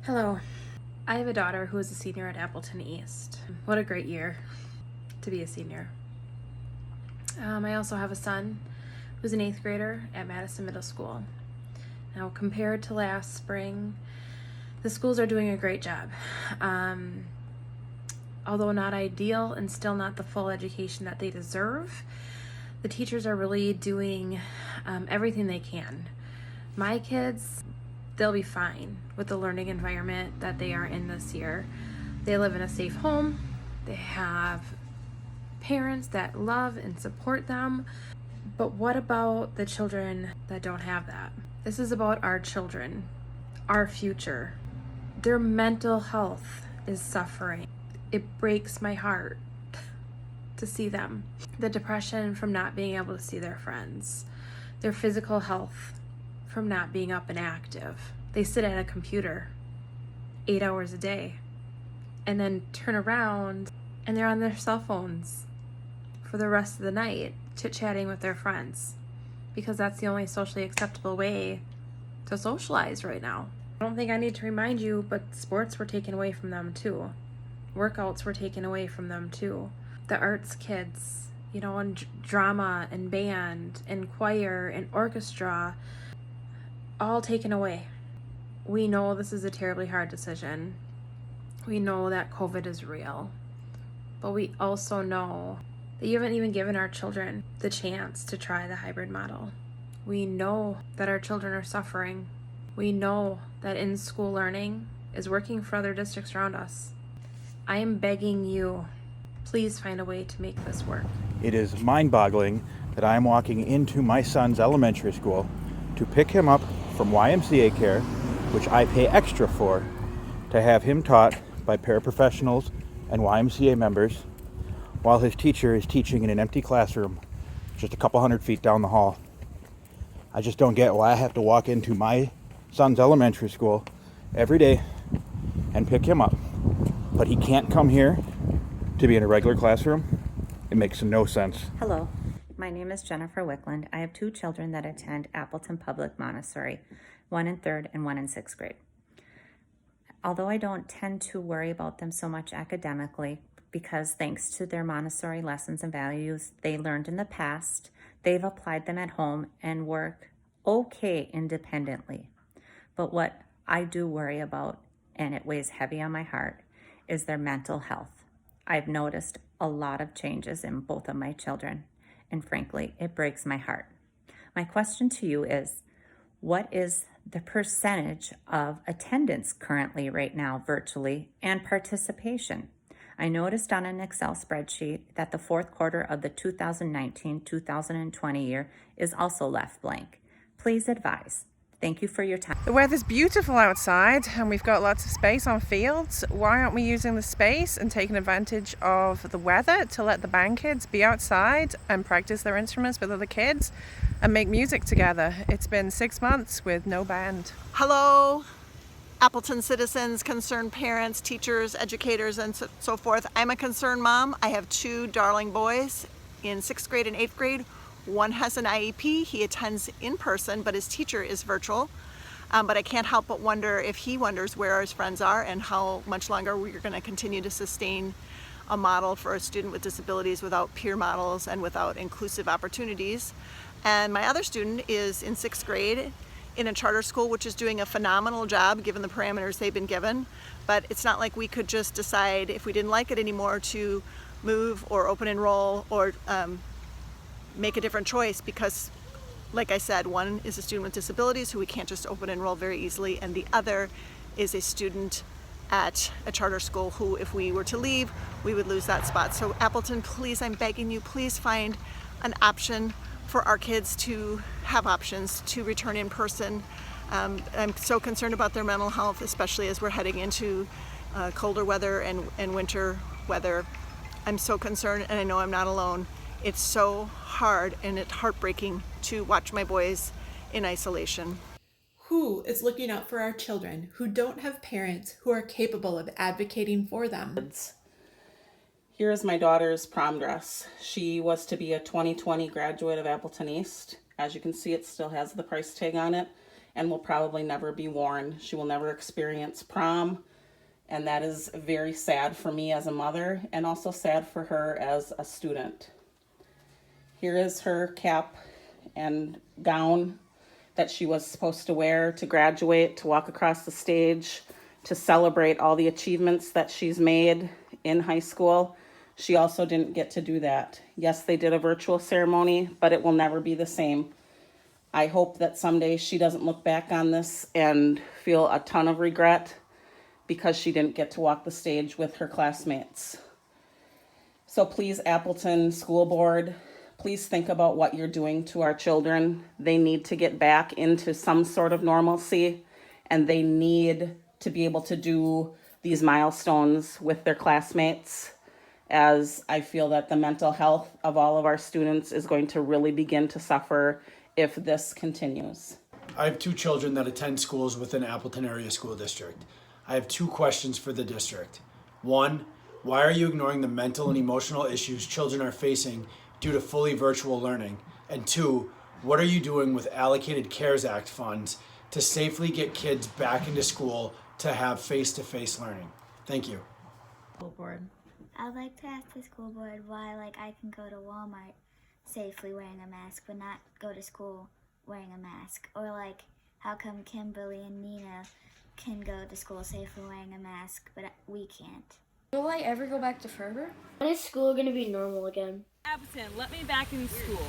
Hello. I have a daughter who is a senior at Appleton East. What a great year to be a senior. I also have a son who's an 8th grader at Madison Middle School. Now, compared to last spring, the schools are doing a great job. Although not ideal and still not the full education that they deserve, the teachers are really doing everything they can. My kids, they'll be fine with the learning environment that they are in this year. They live in a safe home. They have parents that love and support them. But what about the children that don't have that? This is about our children, our future. Their mental health is suffering. It breaks my heart to see them. The depression from not being able to see their friends. Their physical health from not being up and active. They sit at a computer 8 hours a day and then turn around and they're on their cell phones for the rest of the night, chit-chatting with their friends, because that's the only socially acceptable way to socialize right now. I don't think I need to remind you, but sports were taken away from them too. Workouts were taken away from them too. The arts kids, and drama and band and choir and orchestra, all taken away. We know this is a terribly hard decision. We know that COVID is real. But we also know that you haven't even given our children the chance to try the hybrid model. We know that our children are suffering. We know that in-school learning is working for other districts around us. I am begging you, please find a way to make this work. It is mind-boggling that I am walking into my son's elementary school to pick him up from YMCA care, which I pay extra for, to have him taught by paraprofessionals and YMCA members, while his teacher is teaching in an empty classroom just a couple hundred feet down the hall. I just don't get why I have to walk into my son's elementary school every day and pick him up, but he can't come here to be in a regular classroom. It makes no sense. Hello, my name is Jennifer Wickland. I have 2 children that attend Appleton Public Montessori, 1 in 3rd and 1 in 6th grade. Although I don't tend to worry about them so much academically, because thanks to their Montessori lessons and values they learned in the past, they've applied them at home and work okay independently. But what I do worry about, and it weighs heavy on my heart, is their mental health. I've noticed a lot of changes in both of my children, and frankly, it breaks my heart. My question to you is, what is the percentage of attendance currently right now virtually and participation? I noticed on an Excel spreadsheet that the 4th quarter of the 2019-2020 year is also left blank. Please advise. Thank you for your time. The weather's beautiful outside and we've got lots of space on fields. Why aren't we using the space and taking advantage of the weather to let the band kids be outside and practice their instruments with other kids and make music together? It's been 6 months with no band. Hello, Appleton citizens, concerned parents, teachers, educators, and so forth. I'm a concerned mom. I have 2 darling boys in 6th grade and 8th grade. One has an IEP. He attends in person, but his teacher is virtual. But I can't help but wonder if he wonders where his friends are and how much longer we're going to continue to sustain a model for a student with disabilities without peer models and without inclusive opportunities. And my other student is in 6th grade in a charter school, which is doing a phenomenal job given the parameters they've been given. But it's not like we could just decide if we didn't like it anymore to move or open enroll or make a different choice, because like I said, one is a student with disabilities who we can't just open enroll very easily, and the other is a student at a charter school who, if we were to leave, we would lose that spot. So Appleton, please, I'm begging you, please find an option for our kids to have options to return in person. I'm so concerned about their mental health, especially as we're heading into colder weather and winter weather. I'm so concerned, and I know I'm not alone. It's so hard and it's heartbreaking to watch my boys in isolation. Who is looking out for our children who don't have parents who are capable of advocating for them? Here is my daughter's prom dress. She was to be a 2020 graduate of Appleton East. As you can see, it still has the price tag on it. and will probably never be worn. She will never experience prom, and that is very sad for me as a mother and also sad for her as a student. Here is her cap and gown that she was supposed to wear to graduate, to walk across the stage, to celebrate all the achievements that she's made in high school. She also didn't get to do that. Yes, they did a virtual ceremony, but it will never be the same. I hope that someday she doesn't look back on this and feel a ton of regret because she didn't get to walk the stage with her classmates. So please, Appleton School Board, please think about what you're doing to our children. They need to get back into some sort of normalcy, and they need to be able to do these milestones with their classmates, as I feel that the mental health of all of our students is going to really begin to suffer if this continues. I have 2 children that attend schools within Appleton Area School District. I have 2 questions for the district. 1, why are you ignoring the mental and emotional issues children are facing due to fully virtual learning? And 2, what are you doing with allocated CARES Act funds to safely get kids back into school to have face-to-face learning? Thank you. School board. I'd like to ask the school board why I can go to Walmart safely wearing a mask but not go to school wearing a mask, or how come Kimberly and Nina can go to school safely wearing a mask but we can't. Will I ever go back to Ferber? When is school going to be normal again? Appleton, let me back in school.